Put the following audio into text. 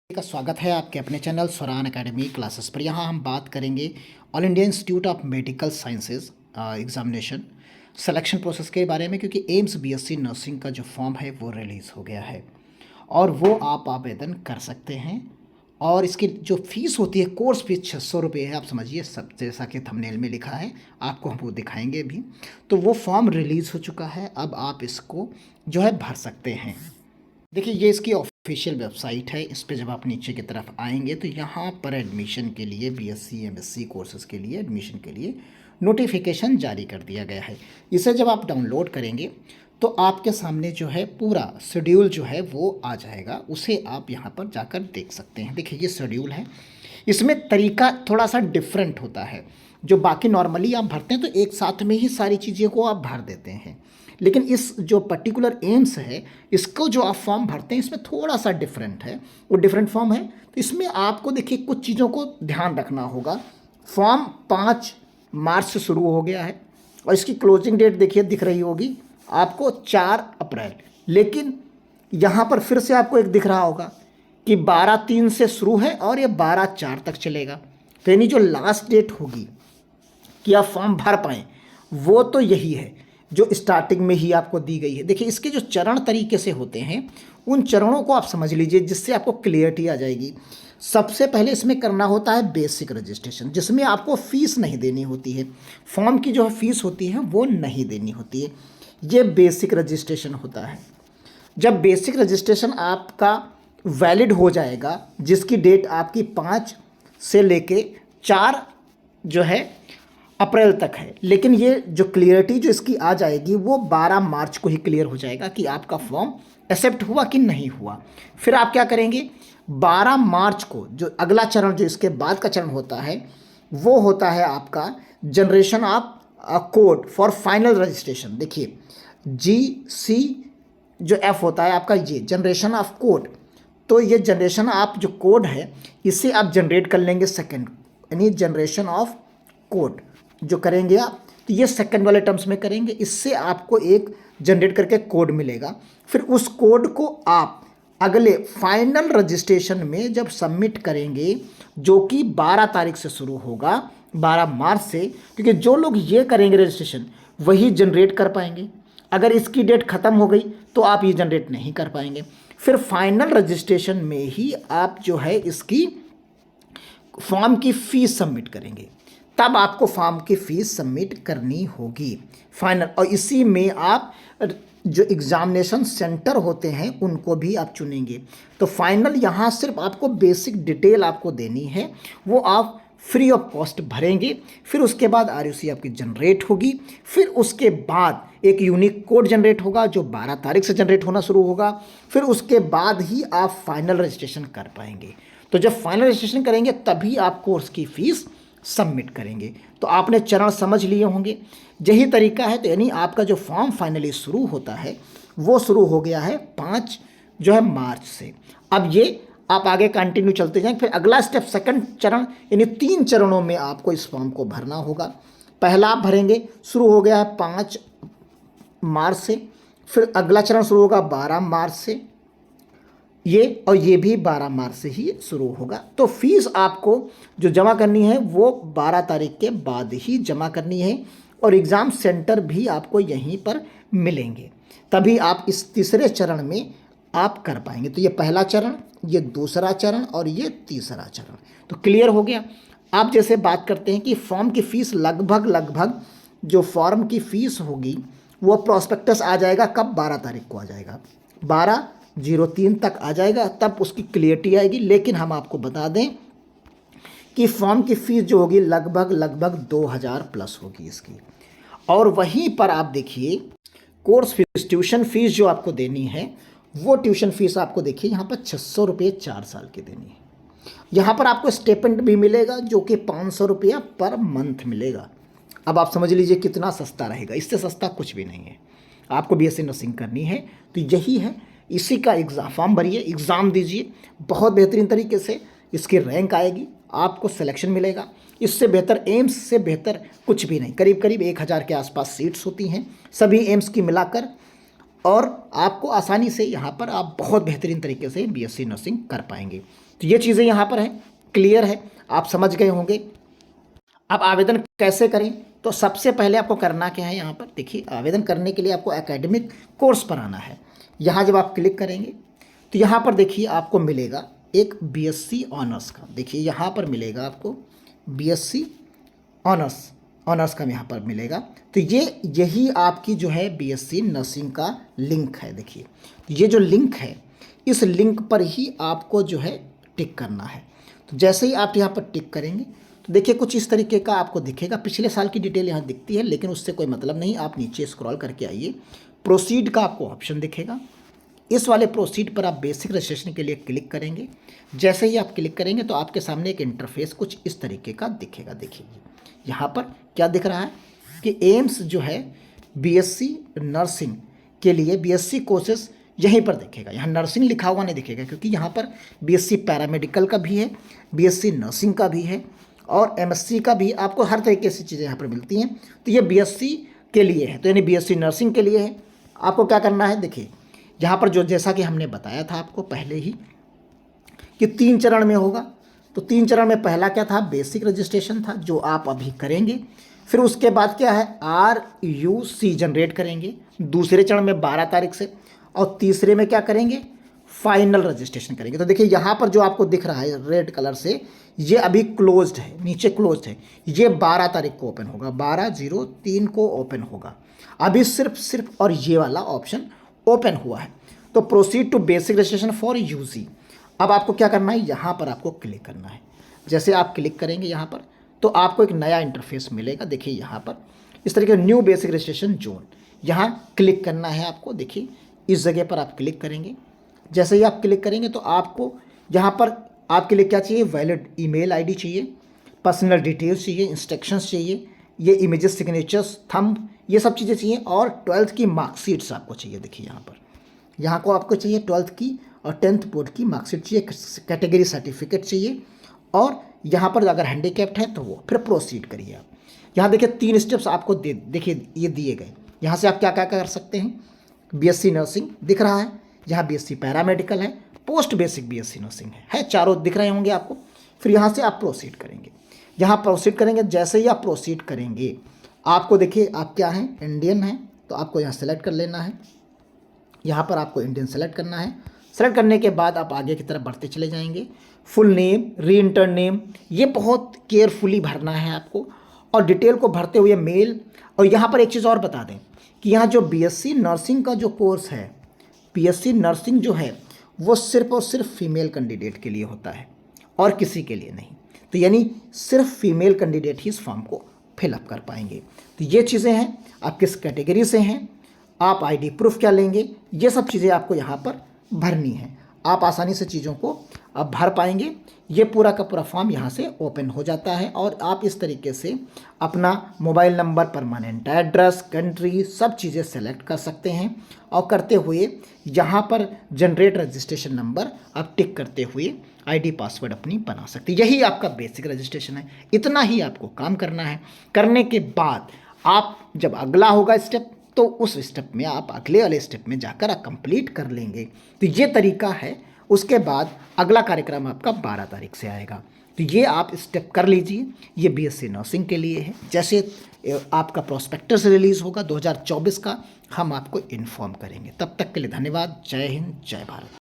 का स्वागत है आपके अपने चैनल स्वरान एकेडमी क्लासेस पर। यहाँ हम बात करेंगे all India institute of medical sciences examination selection process के बारे में, क्योंकि एम्स बीएससी नर्सिंग का जो फॉर्म है वो रिलीज़ हो गया है और वो आप आवेदन कर सकते हैं। और इसकी जो फ़ीस होती है, कोर्स फीस 600 रुपये है। आप समझिए, सब जैसा कि थंबनेल में लिखा है, आपको हम वो दिखाएंगे भी। तो वो फॉर्म रिलीज़ हो चुका है, अब आप इसको जो है भर सकते हैं। देखिए, ये इसकी ऑफिशियल वेबसाइट है। इस पे जब आप नीचे की तरफ आएंगे तो यहाँ पर एडमिशन के लिए बीएससी एमएससी कोर्सेज के लिए एडमिशन के लिए नोटिफिकेशन जारी कर दिया गया है। इसे जब आप डाउनलोड करेंगे तो आपके सामने जो है पूरा शेड्यूल जो है वो आ जाएगा, उसे आप यहाँ पर जाकर देख सकते हैं। देखिए, ये शेड्यूल है। इसमें तरीका थोड़ा सा डिफरेंट होता है। जो बाकी नॉर्मली आप भरते हैं तो एक साथ में ही सारी चीज़ों को आप भर देते हैं, लेकिन इस जो पर्टिकुलर एम्स है, इसको जो आप फॉर्म भरते हैं इसमें थोड़ा सा डिफरेंट है। वो डिफरेंट फॉर्म है, तो इसमें आपको देखिए कुछ चीज़ों को ध्यान रखना होगा। फॉर्म 5 मार्च से शुरू हो गया है और इसकी क्लोजिंग डेट देखिए दिख रही होगी आपको 4 अप्रैल। लेकिन यहाँ पर फिर से आपको एक दिख रहा होगा कि 12/3 से शुरू है और ये 12/4 तक चलेगा। तो यानी जो लास्ट डेट होगी कि आप फॉर्म भर पाएँ वो तो यही है जो स्टार्टिंग में ही आपको दी गई है। देखिए, इसके जो चरण तरीके से होते हैं उन चरणों को आप समझ लीजिए, जिससे आपको क्लियरिटी आ जाएगी। सबसे पहले इसमें करना होता है बेसिक रजिस्ट्रेशन, जिसमें आपको फ़ीस नहीं देनी होती है। फॉर्म की जो फ़ीस होती है वो नहीं देनी होती है। ये बेसिक रजिस्ट्रेशन होता है। जब बेसिक रजिस्ट्रेशन आपका वैलिड हो जाएगा, जिसकी डेट आपकी 5 से लेके 4 जो है अप्रैल तक है, लेकिन ये जो क्लियरिटी जो इसकी आ जाएगी वो 12 मार्च को ही क्लियर हो जाएगा कि आपका फॉर्म एक्सेप्ट हुआ कि नहीं हुआ। फिर आप क्या करेंगे, 12 मार्च को जो अगला चरण, जो इसके बाद का चरण होता है, वो होता है आपका generation of code for final registration. देखिए, GC जो F होता है आपका, ये जनरेशन ऑफ कोड। तो ये जनरेशन ऑफ जो कोड है इसे आप जनरेट कर लेंगे सेकेंड, यानी जनरेशन ऑफ कोड जो करेंगे आप, तो ये सेकंड वाले टर्म्स में करेंगे। इससे आपको एक जनरेट करके कोड मिलेगा। फिर उस कोड को आप अगले फाइनल रजिस्ट्रेशन में जब सबमिट करेंगे, जो कि 12 तारीख से शुरू होगा, 12 मार्च से, क्योंकि जो लोग ये करेंगे रजिस्ट्रेशन वही जनरेट कर पाएंगे। अगर इसकी डेट ख़त्म हो गई तो आप ये जनरेट नहीं कर पाएंगे। फिर फाइनल रजिस्ट्रेशन में ही आप जो है इसकी फॉर्म की फ़ीस सबमिट करेंगे, तब आपको फॉर्म की फ़ीस सबमिट करनी होगी फाइनल। और इसी में आप जो एग्ज़ामिनेशन सेंटर होते हैं उनको भी आप चुनेंगे। तो फाइनल यहाँ सिर्फ आपको बेसिक डिटेल आपको देनी है, वो आप फ्री ऑफ कॉस्ट भरेंगे। फिर उसके बाद RUC आपकी जनरेट होगी। फिर उसके बाद एक यूनिक कोड जनरेट होगा जो 12 तारीख से जनरेट होना शुरू होगा। फिर उसके बाद ही आप फाइनल रजिस्ट्रेशन कर पाएंगे। तो जब फाइनल रजिस्ट्रेशन करेंगे तभी आप कोर्स की फ़ीस सबमिट करेंगे। तो आपने चरण समझ लिए होंगे, यही तरीका है। तो यानी आपका जो फॉर्म फाइनली शुरू होता है वो शुरू हो गया है 5 जो है मार्च से। अब ये आप आगे कंटिन्यू चलते जाएं। फिर अगला स्टेप सेकंड चरण, यानी 3 चरणों में आपको इस फॉर्म को भरना होगा। पहला आप भरेंगे, शुरू हो गया है 5 मार्च से। फिर अगला चरण शुरू होगा 12 मार्च से, और ये भी 12 मार्च से ही शुरू होगा। तो फीस आपको जो जमा करनी है वो 12 तारीख के बाद ही जमा करनी है, और एग्ज़ाम सेंटर भी आपको यहीं पर मिलेंगे। तभी आप इस तीसरे चरण में आप कर पाएंगे। तो ये पहला चरण, ये दूसरा चरण और ये तीसरा चरण। तो क्लियर हो गया। आप जैसे बात करते हैं कि फॉर्म की फ़ीस लगभग जो फॉर्म की फ़ीस होगी वो प्रॉस्पेक्टस आ जाएगा कब, 12 तारीख को आ जाएगा, 12/03 तक आ जाएगा, तब उसकी क्लियरिटी आएगी। लेकिन हम आपको बता दें कि फॉर्म की फ़ीस जो होगी लगभग 2000 प्लस होगी इसकी। और वहीं पर आप देखिए कोर्स फीस, ट्यूशन फीस जो आपको देनी है, वो ट्यूशन फीस आपको देखिए यहाँ पर 600 रुपये 4 साल की देनी है। यहाँ पर आपको स्टेपेंट भी मिलेगा जो कि 500 रुपया पर मंथ मिलेगा। अब आप समझ लीजिए कितना सस्ता रहेगा, इससे सस्ता कुछ भी नहीं है। आपको BSc नर्सिंग करनी है तो यही है, इसी का एग्ज़ाम फॉर्म भरिए, एग्ज़ाम दीजिए, बहुत बेहतरीन तरीके से इसकी रैंक आएगी, आपको सिलेक्शन मिलेगा। इससे बेहतर, एम्स से बेहतर कुछ भी नहीं। करीब 1000 के आसपास सीट्स होती हैं सभी एम्स की मिलाकर, और आपको आसानी से यहाँ पर आप बहुत बेहतरीन तरीके से BSc नर्सिंग कर पाएंगे। तो ये चीज़ें यहाँ पर हैं, क्लियर है, आप समझ गए होंगे। अब आवेदन कैसे करें, तो सबसे पहले आपको करना क्या है, यहाँ पर देखिए आवेदन करने के लिए आपको एकेडमिक कोर्स पर आना है। यहाँ जब आप क्लिक करेंगे तो यहाँ पर देखिए आपको मिलेगा एक बीएससी ऑनर्स का, देखिए यहाँ पर मिलेगा आपको बीएससी ऑनर्स का यहाँ पर मिलेगा। तो यही आपकी जो है बीएससी नर्सिंग का लिंक है। देखिए ये जो लिंक है, इस लिंक पर ही आपको जो है टिक करना है। तो जैसे ही आप यहाँ पर टिक करेंगे तो देखिए कुछ इस तरीके का आपको दिखेगा। पिछले साल की डिटेल यहाँ दिखती है, लेकिन उससे कोई मतलब नहीं। आप नीचे स्क्रॉल करके आइए, प्रोसीड का आपको ऑप्शन दिखेगा। इस वाले प्रोसीड पर आप बेसिक रजिस्ट्रेशन के लिए क्लिक करेंगे। जैसे ही आप क्लिक करेंगे तो आपके सामने एक इंटरफेस कुछ इस तरीके का दिखेगा। देखिए यहाँ पर क्या दिख रहा है कि एम्स जो है बीएससी नर्सिंग के लिए बीएससी कोर्सेज यहीं पर दिखेगा। यहाँ नर्सिंग लिखा हुआ नहीं दिखेगा, क्योंकि यहाँ पर बीएससी पैरामेडिकल का भी है, बीएससी नर्सिंग का भी है और एमएससी का भी। आपको हर तरीके से चीज़ें यहाँ पर मिलती हैं। तो ये बीएससी के लिए है, तो यानी बीएससी नर्सिंग के लिए है। आपको क्या करना है, देखिए यहाँ पर जो जैसा कि हमने बताया था आपको पहले ही कि 3 चरण में होगा। तो 3 चरण में पहला क्या था, बेसिक रजिस्ट्रेशन था, जो आप अभी करेंगे। फिर उसके बाद क्या है, RUC जनरेट करेंगे दूसरे चरण में 12 तारीख से, और तीसरे में क्या करेंगे, फाइनल रजिस्ट्रेशन करेंगे। तो देखिए यहाँ पर जो आपको दिख रहा है रेड कलर से, ये अभी क्लोज्ड है, नीचे क्लोज्ड है। ये 12 तारीख को ओपन होगा, 12/03 को ओपन होगा। अभी सिर्फ और ये वाला ऑप्शन ओपन हुआ है। तो proceed to basic registration for UG. अब आपको क्या करना है, यहाँ पर आपको क्लिक करना है। जैसे आप क्लिक करेंगे यहाँ पर तो आपको एक नया इंटरफेस मिलेगा। देखिए यहाँ पर इस तरीके न्यू बेसिक रजिस्ट्रेशन जोन, यहाँ क्लिक करना है आपको। देखिए इस जगह पर आप क्लिक करेंगे। जैसे ही आप क्लिक करेंगे तो आपको यहाँ पर आपके लिए क्या चाहिए, वैलिड ईमेल आईडी चाहिए, पर्सनल डिटेल्स चाहिए, इंस्ट्रक्शंस चाहिए, ये इमेजेस, सिग्नेचर्स, थंब, ये सब चीज़ें चाहिए, और 12th की मार्कशीट्स आपको चाहिए। देखिए यहाँ को आपको चाहिए 12th की और 10th बोर्ड की मार्कशीट चाहिए, कैटेगरी सर्टिफिकेट चाहिए, और यहाँ पर अगर हैंडीकैप्ड है तो वो। फिर प्रोसीड करिए आप। यहाँ देखिए 3 स्टेप्स आपको देखिए ये दिए गए। यहाँ से आप क्या क्या कर सकते हैं, बीएससी नर्सिंग दिख रहा है, यहाँ बीएससी पैरामेडिकल है, पोस्ट बेसिक बीएससी नर्सिंग है, चारों दिख रहे होंगे आपको। फिर यहाँ से आप प्रोसीड करेंगे। यहाँ प्रोसीड करेंगे, जैसे ही आप प्रोसीड करेंगे आपको देखिए आप क्या हैं, इंडियन हैं, तो आपको यहाँ सेलेक्ट कर लेना है। यहाँ पर आपको इंडियन सेलेक्ट करना है। सेलेक्ट करने के बाद आप आगे की तरफ बढ़ते चले जाएंगे। फुल नेम, री इंटर नेम, ये बहुत केयरफुली भरना है आपको, और डिटेल को भरते हुए मेल। और यहाँ पर एक चीज़ और बता दें कि यहाँ जो बीएससी नर्सिंग का जो कोर्स है, बीएससी नर्सिंग जो है वो सिर्फ और सिर्फ फीमेल कैंडिडेट के लिए होता है और किसी के लिए नहीं। तो यानी सिर्फ फीमेल कैंडिडेट ही इस फॉर्म को फिलअप कर पाएंगे। तो ये चीज़ें हैं, आप किस कैटेगरी से हैं, आप आईडी प्रूफ क्या लेंगे, ये सब चीज़ें आपको यहाँ पर भरनी है। आप आसानी से चीज़ों को अब भर पाएंगे। ये पूरा का पूरा फॉर्म यहाँ से ओपन हो जाता है, और आप इस तरीके से अपना mobile number, permanent address, country, सब चीज़ें सेलेक्ट कर सकते हैं। और करते हुए यहाँ पर जनरेट रजिस्ट्रेशन नंबर आप टिक करते हुए आईडी पासवर्ड अपनी बना सकते हैं। यही आपका बेसिक रजिस्ट्रेशन है। इतना ही आपको काम करना है। करने के बाद आप जब अगला होगा स्टेप, तो उस स्टेप में आप अगले वाले स्टेप में जाकर आप कंप्लीट कर लेंगे। तो ये तरीका है। उसके बाद अगला कार्यक्रम आपका 12 तारीख से आएगा। तो ये आप स्टेप कर लीजिए। ये बीएससी नर्सिंग के लिए है। जैसे आपका प्रोस्पेक्टस रिलीज़ होगा 2024 का, हम आपको इन्फॉर्म करेंगे। तब तक के लिए धन्यवाद। जय हिंद, जय भारत।